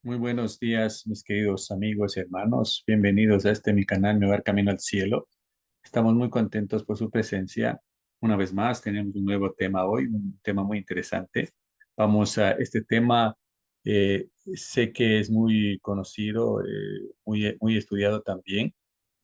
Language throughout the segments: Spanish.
Muy buenos días, mis queridos amigos y hermanos. Bienvenidos a este mi canal, Mi Hogar Camino al Cielo. Estamos muy contentos por su presencia. Una vez más, tenemos un nuevo tema hoy, un tema muy interesante. Vamos a este tema, sé que es muy conocido, muy estudiado también,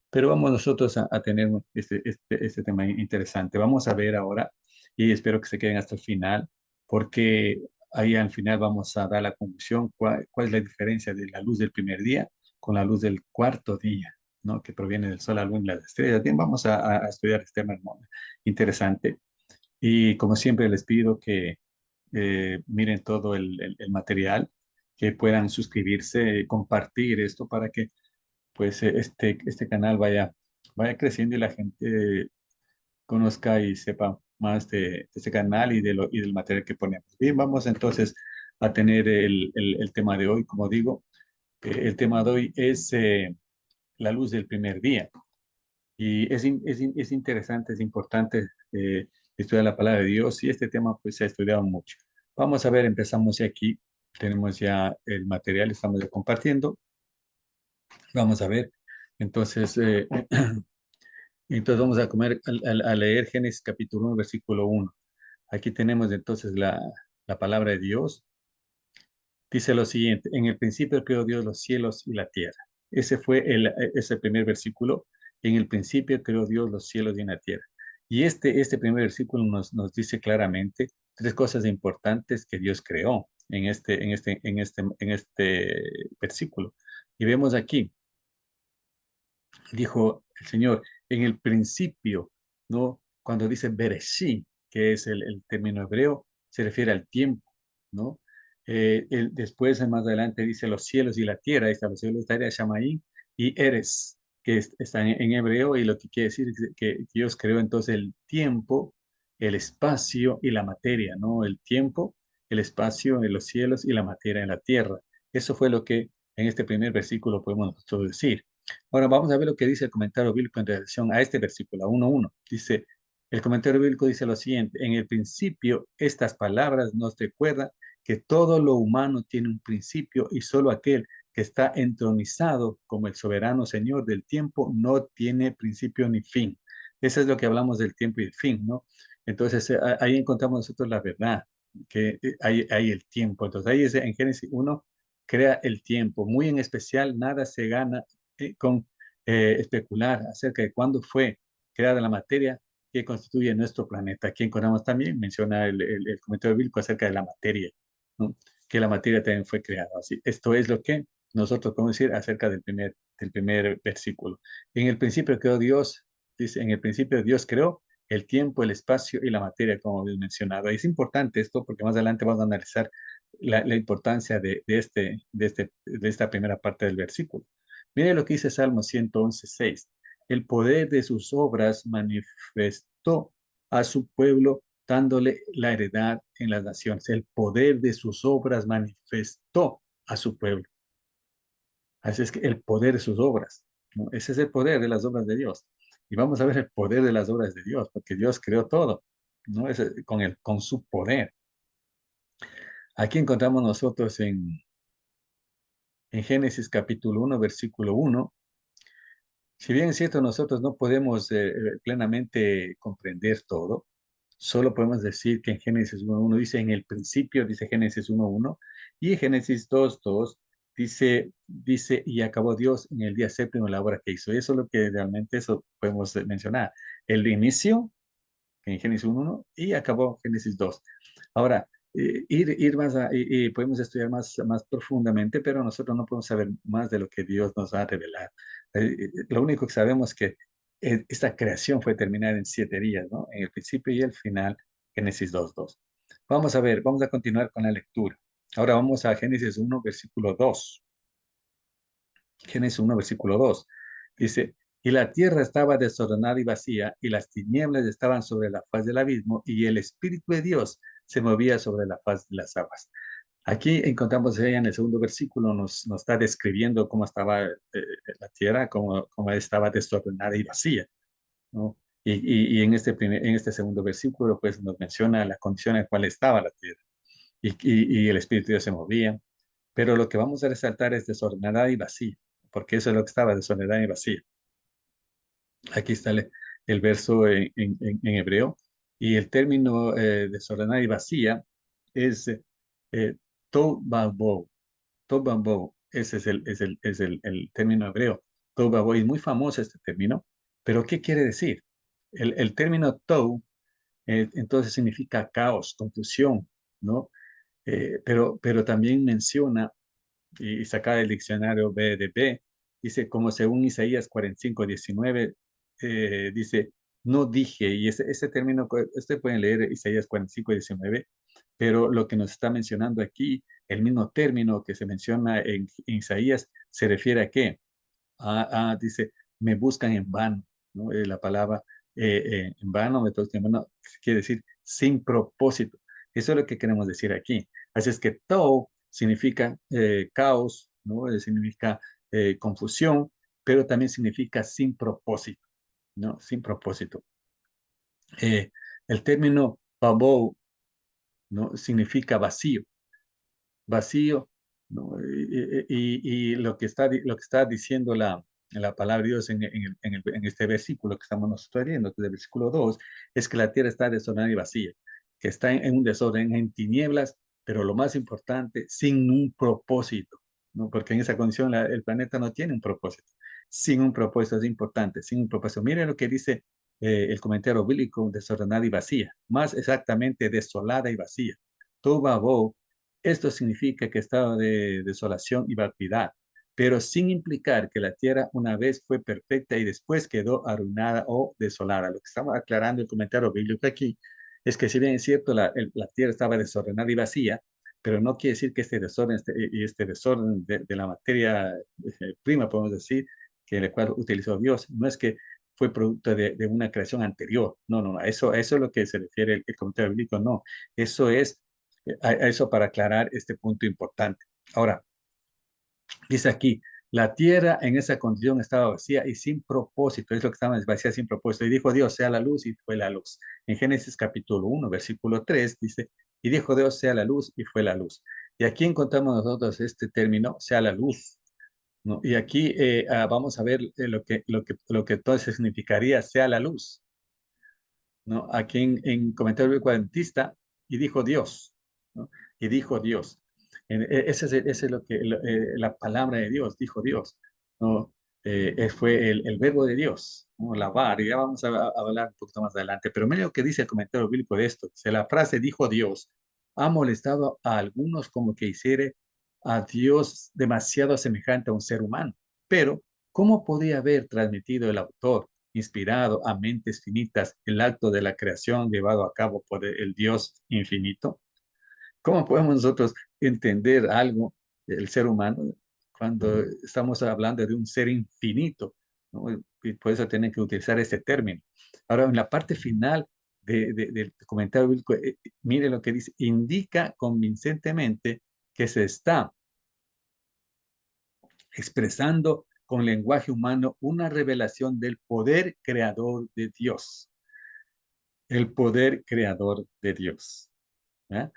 pero vamos nosotros a tener este tema interesante. Vamos a ver ahora, y espero que se queden hasta el final, porque ahí al final vamos a dar la conclusión, cuál es la diferencia de la luz del primer día con la luz del cuarto día, ¿no? Que proviene del sol, la luna y las estrellas. Bien, vamos a estudiar este tema interesante. Y como siempre les pido que miren todo el material, que puedan suscribirse, compartir esto para que pues este canal vaya creciendo y la gente conozca y sepa más de este canal y del material que ponemos. Bien, vamos entonces a tener el tema de hoy. Como digo, el tema de hoy es la luz del primer día. Y es interesante, es importante estudiar la palabra de Dios, y este tema pues se ha estudiado mucho. Vamos a ver, empezamos aquí. Tenemos ya el material, estamos ya compartiendo. Vamos a ver. Entonces, entonces vamos a a leer Génesis capítulo 1, versículo 1. Aquí tenemos entonces la palabra de Dios. Dice lo siguiente: en el principio creó Dios los cielos y la tierra. Ese fue ese primer versículo. En el principio creó Dios los cielos y la tierra. Y este primer versículo nos dice claramente tres cosas importantes que Dios creó en este versículo. Y vemos aquí, dijo el Señor, en el principio, ¿no? Cuando dice Bereshit, que es el término hebreo, se refiere al tiempo, ¿no? Después, más adelante, dice los cielos y la tierra. Ahí está, los cielos y la tierra, Shamaí y Eres, que está en hebreo, y lo que quiere decir es que Dios creó entonces el tiempo, el espacio y la materia, ¿no? El tiempo, el espacio en los cielos y la materia en la tierra. Eso fue lo que en este primer versículo podemos nosotros decir. Ahora vamos a ver lo que dice el comentario bíblico en relación a este versículo 1:1. Dice, el comentario bíblico dice lo siguiente: en el principio estas palabras nos recuerdan que todo lo humano tiene un principio, y solo aquel que está entronizado como el soberano Señor del tiempo no tiene principio ni fin. Eso es lo que hablamos del tiempo y el fin, ¿no? Entonces ahí encontramos nosotros la verdad, que hay el tiempo. Entonces ahí en Génesis 1 crea el tiempo. Muy en especial, nada se gana con especular acerca de cuándo fue creada la materia que constituye nuestro planeta. Aquí encontramos también, menciona el comentario bíblico acerca de la materia, ¿no? Que la materia también fue creada. Así, esto es lo que nosotros podemos decir acerca del primer versículo. En el principio creó Dios, dice, en el principio Dios creó el tiempo, el espacio y la materia, como habéis mencionado. Es importante esto porque más adelante vamos a analizar la importancia de esta primera parte del versículo. Mire lo que dice Salmo 111:6. El poder de sus obras manifestó a su pueblo, dándole la heredad en las naciones. El poder de sus obras manifestó a su pueblo. Así es que el poder de sus obras, ¿no? Ese es el poder de las obras de Dios. Y vamos a ver el poder de las obras de Dios, porque Dios creó todo, ¿no? Con su poder. Aquí encontramos nosotros en Génesis capítulo 1, versículo 1. Si bien es cierto, nosotros no podemos plenamente comprender todo, solo podemos decir que en Génesis 1:1 dice, en el principio, dice Génesis 1:1, y en Génesis 2:2 dice, y acabó Dios en el día séptimo la obra que hizo. Y eso es lo que realmente eso podemos mencionar. El inicio, en Génesis 1:1, y acabó Génesis 2. Ahora, ir más y podemos estudiar más profundamente, pero nosotros no podemos saber más de lo que Dios nos va a revelar. Lo único que sabemos es que esta creación fue terminada en 7 días, ¿no? En el principio y el final, Génesis 2:2. Vamos a ver, vamos a continuar con la lectura. Ahora vamos a Génesis 1, versículo 2. Génesis 1, versículo 2. Dice, y la tierra estaba desordenada y vacía, y las tinieblas estaban sobre la faz del abismo, y el Espíritu de Dios se movía sobre la faz de las aguas. Aquí encontramos ella en el segundo versículo, nos está describiendo cómo estaba la tierra, cómo estaba desordenada y vacía, ¿no? En este segundo versículo, pues nos menciona la condición en la cual estaba la tierra, y el Espíritu de Dios se movía. Pero lo que vamos a resaltar es desordenada y vacía, porque eso es lo que estaba, desordenada y vacía. Aquí está el verso en hebreo, y el término desordenada y vacía es tohu vabohu. Tohu vabohu, ese es el término hebreo. Tohu vabohu, y muy famoso este término, pero ¿qué quiere decir? El término tohu entonces significa caos, confusión, ¿no? Pero también menciona y sacar el diccionario BDB, dice, como según Isaías 45:19, dice, no dije, y ese término, usted pueden leer Isaías 45:19, pero lo que nos está mencionando aquí, el mismo término que se menciona en Isaías, se refiere a qué? Dice, me buscan en vano, ¿no? La palabra en vano, me buscan en vano, quiere decir sin propósito. Eso es lo que queremos decir aquí. Así es que todo significa caos, ¿no? Significa confusión, pero también significa sin propósito, ¿no? Sin propósito. Eh, el término babou, ¿no? Significa vacío, vacío, ¿no? Y lo que está diciendo la palabra de Dios en este versículo que estamos nosotros leyendo, que es el versículo 2, es que la tierra está desordenada y vacía, que está en un desorden, en tinieblas, pero lo más importante, sin un propósito, ¿no? Porque en esa condición el planeta no tiene un propósito. Sin un propósito es importante, sin un propósito. Miren lo que dice el comentario bíblico, desordenada y vacía, más exactamente desolada y vacía. Tohu vabohu, esto significa que estaba de desolación y vacuidad, pero sin implicar que la tierra una vez fue perfecta y después quedó arruinada o desolada. Lo que estamos aclarando el comentario bíblico aquí es que si bien es cierto, la tierra estaba desordenada y vacía, pero no quiere decir que este desorden y este desorden de la materia prima, podemos decir, que el cual utilizó Dios, no es que fue producto de una creación anterior. No, no, no. Eso es lo que se refiere el comentario bíblico. No, eso es a eso para aclarar este punto importante. Ahora, dice aquí, la tierra en esa condición estaba vacía y sin propósito, es lo que estaba vacía sin propósito. Y dijo Dios, sea la luz, y fue la luz. En Génesis capítulo 1, versículo 3 dice, y dijo Dios, sea la luz, y fue la luz. Y aquí encontramos nosotros este término, sea la luz, ¿no? Y aquí vamos a ver lo que entonces significaría sea la luz, ¿no? Aquí en comentario bíblico adventista, y dijo Dios, ¿no? Y dijo Dios. Ese es la palabra de Dios, dijo Dios, ¿no? Fue el verbo de Dios, ¿no? Lavar, y ya vamos a hablar un poquito más adelante, pero mira lo que dice el comentario bíblico de esto, dice, la frase dijo Dios ha molestado a algunos como que hiciere a Dios demasiado semejante a un ser humano, pero ¿cómo podía haber transmitido el autor inspirado a mentes finitas el acto de la creación llevado a cabo por el Dios infinito? ¿Cómo podemos nosotros entender algo del ser humano cuando estamos hablando de un ser infinito, ¿no? Y por eso tienen que utilizar este término. Ahora, en la parte final del comentario bíblico, mire lo que dice, indica convincentemente que se está expresando con lenguaje humano una revelación del poder creador de Dios, el poder creador de Dios. ¿Eh?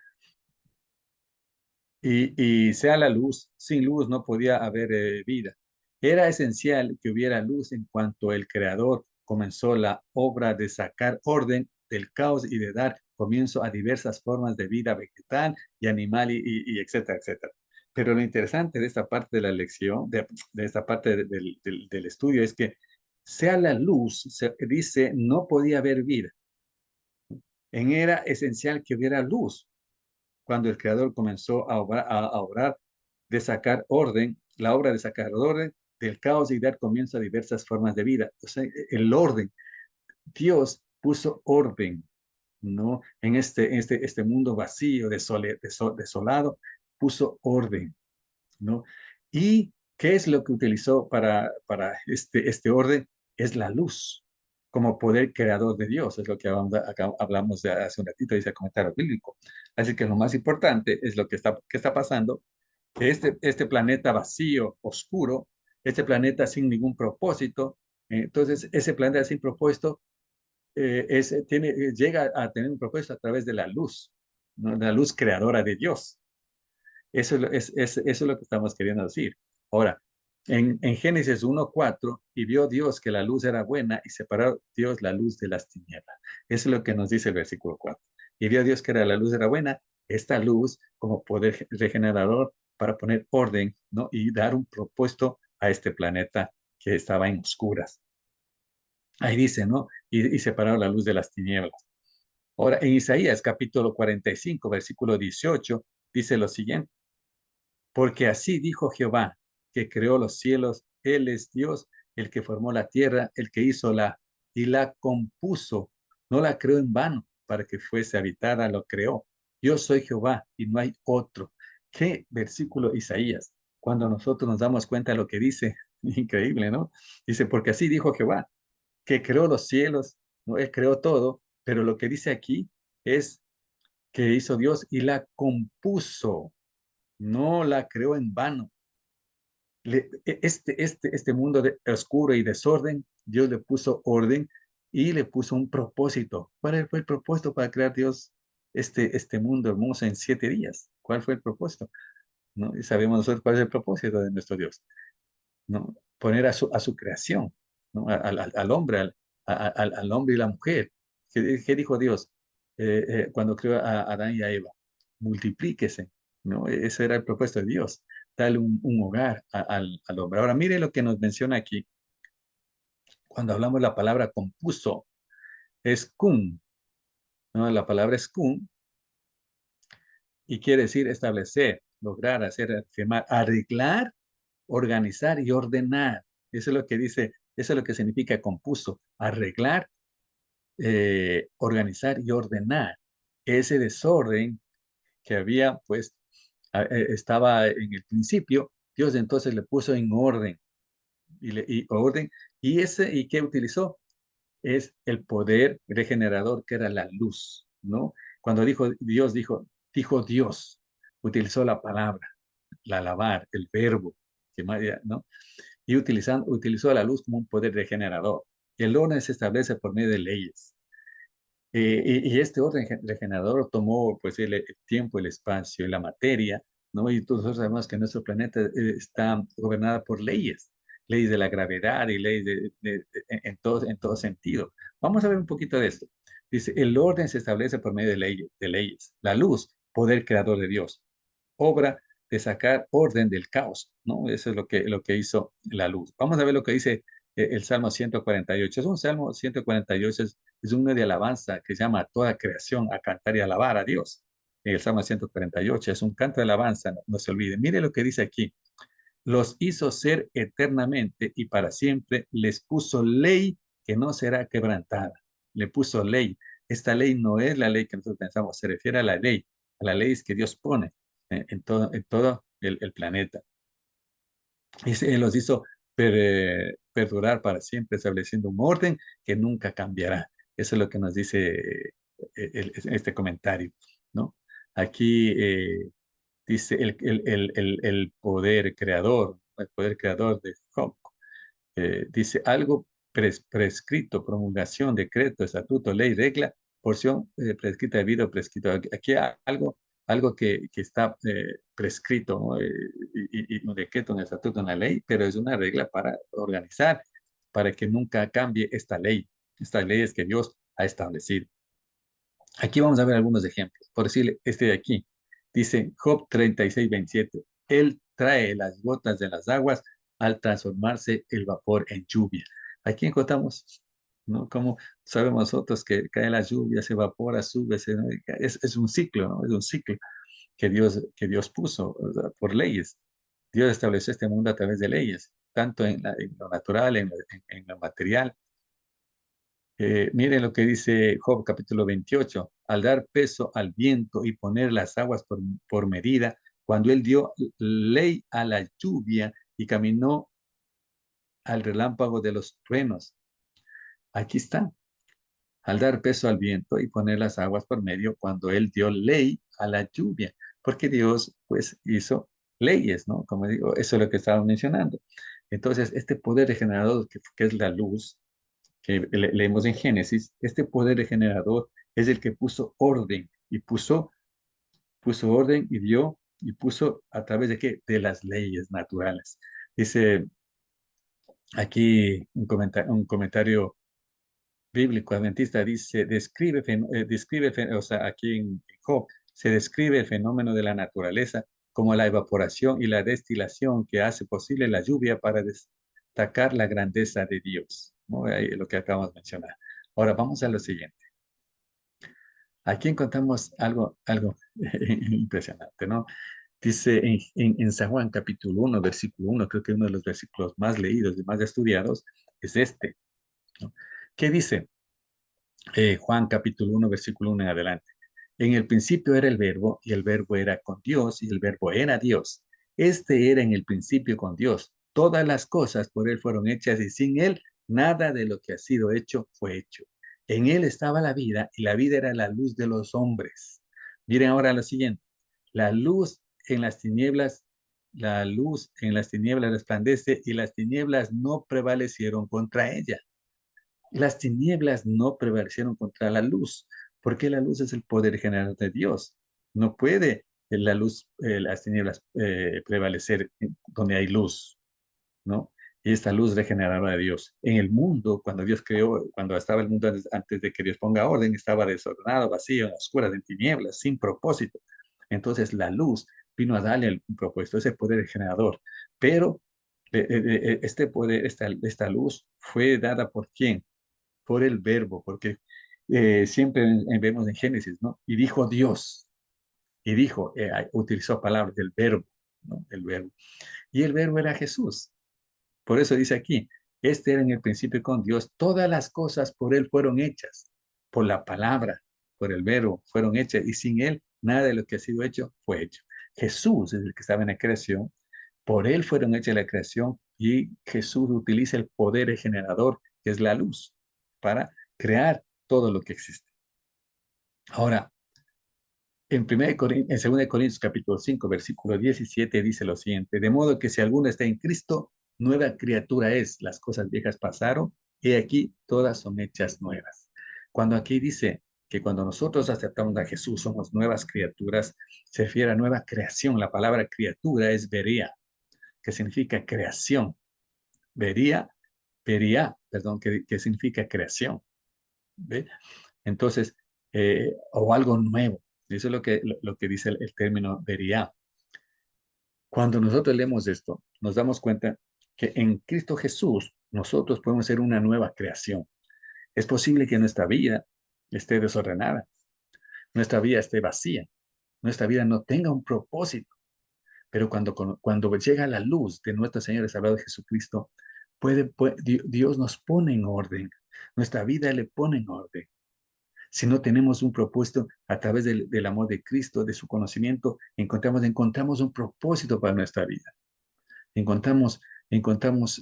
Y sea la luz, sin luz no podía haber vida. Era esencial que hubiera luz en cuanto el creador comenzó la obra de sacar orden del caos y de dar comienzo a diversas formas de vida vegetal y animal y etcétera, etcétera. Pero lo interesante de esta parte de la lección, de esta parte del estudio, es que sea la luz, se dice, no podía haber vida. Era esencial que hubiera luz cuando el creador comenzó a obrar de sacar orden, la obra de sacar orden del caos y dar comienzo a diversas formas de vida. O sea, el orden. Dios puso orden, ¿no? En este mundo vacío, desolado, puso orden, ¿no? ¿Y qué es lo que utilizó para este orden? Es la luz, como poder creador de Dios, es lo que hablamos de hace un ratito, dice el comentario bíblico. Así que lo más importante es lo que está pasando, que este planeta vacío, oscuro, este planeta sin ningún propósito, entonces ese planeta sin propósito llega a tener un propósito a través de la luz, ¿no? La luz creadora de Dios. Eso es lo que estamos queriendo decir. Ahora, en Génesis 1:4, y vio Dios que la luz era buena y separó Dios la luz de las tinieblas. Eso es lo que nos dice el versículo 4. Y vio Dios que la luz era buena, esta luz como poder regenerador para poner orden, ¿no? Y dar un propósito a este planeta que estaba en oscuras. Ahí dice, ¿no? Y separó la luz de las tinieblas. Ahora, en Isaías capítulo 45, versículo 18, dice lo siguiente: porque así dijo Jehová, que creó los cielos, Él es Dios, el que formó la tierra, el que hizo y la compuso, no la creó en vano, para que fuese habitada, lo creó. Yo soy Jehová y no hay otro. ¿Qué versículo Isaías? Cuando nosotros nos damos cuenta de lo que dice, increíble, ¿no? Dice, porque así dijo Jehová, que creó los cielos, ¿no? Él creó todo, pero lo que dice aquí es que hizo Dios y la compuso, no la creó en vano. Este mundo oscuro y desorden, Dios le puso orden y le puso un propósito. ¿Cuál fue el propósito para crear Dios este mundo hermoso en 7 días? ¿Cuál fue el propósito? ¿No? Y sabemos nosotros cuál es el propósito de nuestro Dios, ¿no? Poner a su creación, ¿no? Al hombre, al hombre y la mujer. ¿Qué dijo Dios cuando creó a Adán y a Eva? Multiplíquese, ¿no? Ese era el propósito de Dios, darle un hogar al hombre. Ahora, mire lo que nos menciona aquí. Cuando hablamos la palabra compuso, es cum, ¿no? La palabra es cum y quiere decir establecer, lograr, hacer, afirmar, arreglar, organizar y ordenar. Eso es lo que dice, eso es lo que significa compuso, arreglar, organizar y ordenar. Ese desorden que había, pues, estaba en el principio, Dios entonces le puso en orden y orden, y ¿qué utilizó? Es el poder regenerador que era la luz, ¿no? Cuando dijo Dios, utilizó la palabra, la alabar, el verbo, ¿no? Y utilizó la luz como un poder regenerador. El orden se establece por medio de leyes. Y este orden regenerador tomó pues el tiempo, el espacio y la materia, ¿no? Y todos sabemos que nuestro planeta está gobernado por leyes, leyes de la gravedad y leyes en todo sentido. Vamos a ver un poquito de esto. Dice, el orden se establece por medio de leyes. La luz, poder creador de Dios, obra de sacar orden del caos, ¿no? Eso es lo que hizo la luz. Vamos a ver lo que dice el Salmo 148. Es un Salmo 148, es un himno de alabanza que llama a toda creación a cantar y alabar a Dios. El Salmo 148 es un canto de alabanza, no se olvide. Mire lo que dice aquí. Los hizo ser eternamente y para siempre, les puso ley que no será quebrantada. Le puso ley. Esta ley no es la ley que nosotros pensamos, se refiere a la ley que Dios pone en todo el planeta. Él los hizo perdurar para siempre, estableciendo un orden que nunca cambiará. Eso es lo que nos dice este comentario, ¿no? Aquí dice el poder creador, el poder creador de Job, dice algo prescrito, promulgación, decreto, estatuto, ley, regla, porción prescrita, debido, prescrito. Aquí hay algo que está prescrito, ¿no? Y un decreto, un estatuto, una ley, pero es una regla para organizar, para que nunca cambie estas leyes que Dios ha establecido. Aquí vamos a ver algunos ejemplos. Por decirle, este de aquí, dice Job 36:27. Él trae las gotas de las aguas al transformarse el vapor en lluvia. Aquí encontramos, ¿no? Como sabemos nosotros que cae la lluvia, se evapora, sube, es un ciclo, ¿no? Es un ciclo que Dios puso, o sea, por leyes. Dios estableció este mundo a través de leyes, tanto en lo natural, en lo material. Miren lo que dice Job capítulo 28. Al dar peso al viento y poner las aguas por medida, cuando él dio ley a la lluvia y caminó al relámpago de los truenos. Aquí está. Al dar peso al viento y poner las aguas por medio, cuando él dio ley a la lluvia. Porque Dios pues hizo leyes, ¿no? Como digo, eso es lo que estaba mencionando. Entonces, este poder regenerador que es la luz, que leemos en Génesis, este poder regenerador es el que puso orden y puso orden y dio y puso a través de qué? De las leyes naturales. Dice aquí un comentario bíblico adventista, dice, o sea, aquí en Job, se describe el fenómeno de la naturaleza como la evaporación y la destilación que hace posible la lluvia para destacar la grandeza de Dios, ¿no? Ahí lo que acabamos de mencionar. Ahora vamos a lo siguiente. Aquí encontramos algo impresionante, ¿no? Dice en San Juan capítulo 1, versículo 1, creo que uno de los versículos más leídos y más estudiados es este, ¿no? ¿Qué dice? Juan capítulo 1, versículo 1 en adelante. En el principio era el verbo, y el verbo era con Dios, y el verbo era Dios. Este era en el principio con Dios. Todas las cosas por él fueron hechas, y sin él nada de lo que ha sido hecho fue hecho. En él estaba la vida, y la vida era la luz de los hombres. Miren ahora lo siguiente. La luz en las tinieblas, la luz en las tinieblas resplandece, y las tinieblas no prevalecieron contra ella. Las tinieblas no prevalecieron contra la luz, porque la luz es el poder general de Dios. No puede la luz, las tinieblas prevalecer donde hay luz, ¿no? Y esta luz regeneradora de Dios. En el mundo, cuando Dios creó, cuando estaba el mundo antes de que Dios ponga orden, estaba desordenado, vacío, en oscuras, en tinieblas, sin propósito. Entonces la luz vino a darle un propósito, ese poder generador. Pero este poder, esta luz fue dada por quién? Por el verbo, porque siempre vemos en Génesis, ¿no? Y dijo Dios, y dijo, utilizó palabras del verbo, ¿no? El verbo. Y el verbo era Jesús. Por eso dice aquí, este era en el principio con Dios, todas las cosas por él fueron hechas, por la palabra, por el verbo, fueron hechas, y sin él nada de lo que ha sido hecho fue hecho. Jesús es el que estaba en la creación, por él fueron hechas la creación, y Jesús utiliza el poder generador, que es la luz, para crear todo lo que existe. Ahora, en 2 Corintios capítulo 5, versículo 17 dice lo siguiente, de modo que si alguno está en Cristo, nueva criatura es, las cosas viejas pasaron, y aquí todas son hechas nuevas. Cuando aquí dice que cuando nosotros aceptamos a Jesús somos nuevas criaturas, se refiere a nueva creación. La palabra criatura es vería, que significa creación. Vería, perdón, que significa creación. ¿Ve? Entonces, o algo nuevo. Eso es lo que dice el término vería. Cuando nosotros leemos esto, nos damos cuenta que en Cristo Jesús nosotros podemos ser una nueva creación. Es posible que nuestra vida esté desordenada, nuestra vida esté vacía, nuestra vida no tenga un propósito, pero cuando llega la luz de nuestro Señor y Salvador Jesucristo, Dios nos pone en orden, nuestra vida le pone en orden. Si no tenemos un propósito a través del amor de Cristo, de su conocimiento, encontramos un propósito para nuestra vida. Encontramos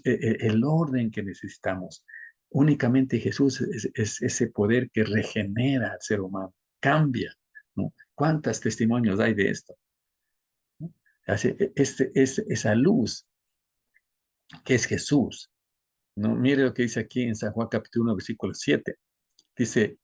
el orden que necesitamos. Únicamente Jesús es ese poder que regenera al ser humano, cambia, ¿no? ¿Cuántos testimonios hay de esto? ¿No? Esa luz que es Jesús, ¿no? Mire lo que dice aquí en San Juan capítulo 1, versículo 7. Dice,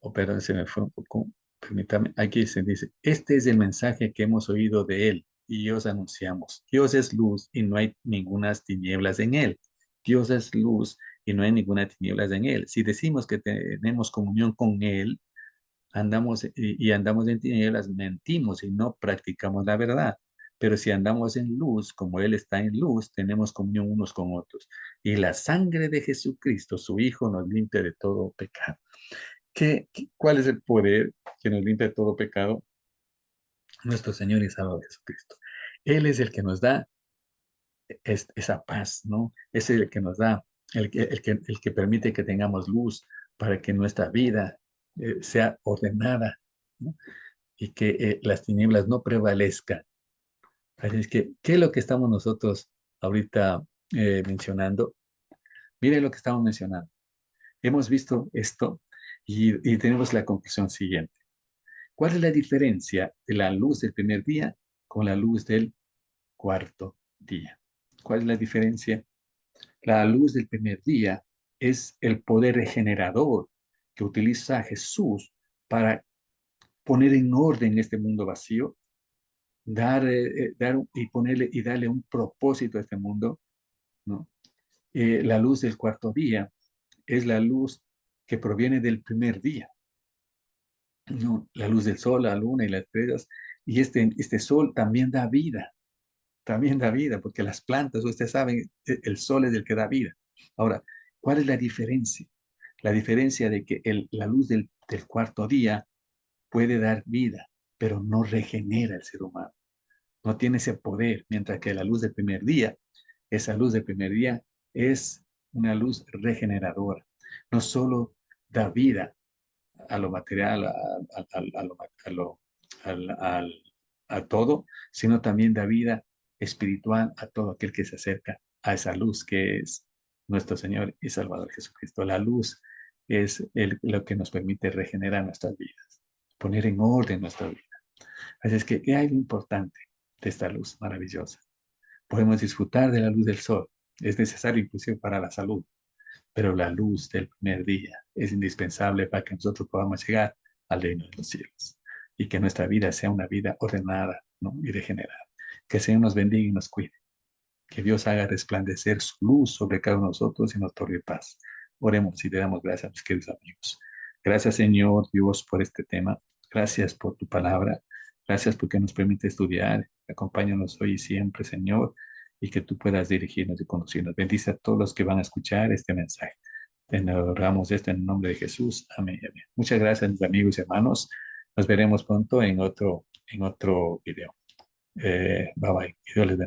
oh, perdón, se me fue un poco, permítame, aquí se dice, este es el mensaje que hemos oído de él y os anunciamos. Dios es luz y no hay ninguna tinieblas en él. Dios es luz y no hay ninguna tinieblas en él. Si decimos que tenemos comunión con él, andamos en tinieblas, mentimos y no practicamos la verdad. Pero si andamos en luz, como Él está en luz, tenemos comunión unos con otros. Y la sangre de Jesucristo, su Hijo, nos limpia de todo pecado. ¿Cuál es el poder que nos limpia de todo pecado? Nuestro Señor y Salvador Jesucristo. Él es el que nos da esa paz, ¿no? Es el que nos da, el que permite que tengamos luz para que nuestra vida sea ordenada, ¿no? Y que las tinieblas no prevalezcan. Así es que, ¿qué es lo que estamos nosotros ahorita mencionando? Miren lo que estamos mencionando. Hemos visto esto y tenemos la conclusión siguiente. ¿Cuál es la diferencia de la luz del primer día con la luz del cuarto día? ¿Cuál es la diferencia? La luz del primer día es el poder regenerador que utiliza Jesús para poner en orden este mundo vacío dar y ponerle y darle un propósito a este mundo, ¿no? La luz del cuarto día es la luz que proviene del primer día, ¿no? La luz del sol, la luna y las estrellas. Y este sol también da vida, porque las plantas, ustedes saben, el sol es el que da vida. Ahora, ¿cuál es la diferencia? La diferencia de que la luz del cuarto día puede dar vida, pero no regenera el ser humano. No tiene ese poder, mientras que la luz del primer día, esa luz del primer día es una luz regeneradora. No solo da vida a lo material, a todo, sino también da vida espiritual a todo aquel que se acerca a esa luz que es nuestro Señor y Salvador Jesucristo. La luz es lo que nos permite regenerar nuestras vidas, poner en orden nuestra vida. Así es que, ¿qué hay de importante de esta luz maravillosa? Podemos disfrutar de la luz del sol. Es necesario inclusive para la salud, pero la luz del primer día es indispensable para que nosotros podamos llegar al reino de los cielos y que nuestra vida sea una vida ordenada, ¿no? Y regenerada. Que el Señor nos bendiga y nos cuide. Que Dios haga resplandecer su luz sobre cada uno de nosotros y nos otorgue paz. Oremos y le damos gracias a mis queridos amigos. Gracias, Señor Dios, por este tema. Gracias por tu palabra. Gracias porque nos permite estudiar. Acompáñanos hoy y siempre, Señor, y que tú puedas dirigirnos y conducirnos. Bendice a todos los que van a escuchar este mensaje. Te oramos esto en el nombre de Jesús. Amén. Amén. Muchas gracias, mis amigos y hermanos. Nos veremos pronto en otro video. Bye bye. Que Dios les bendiga.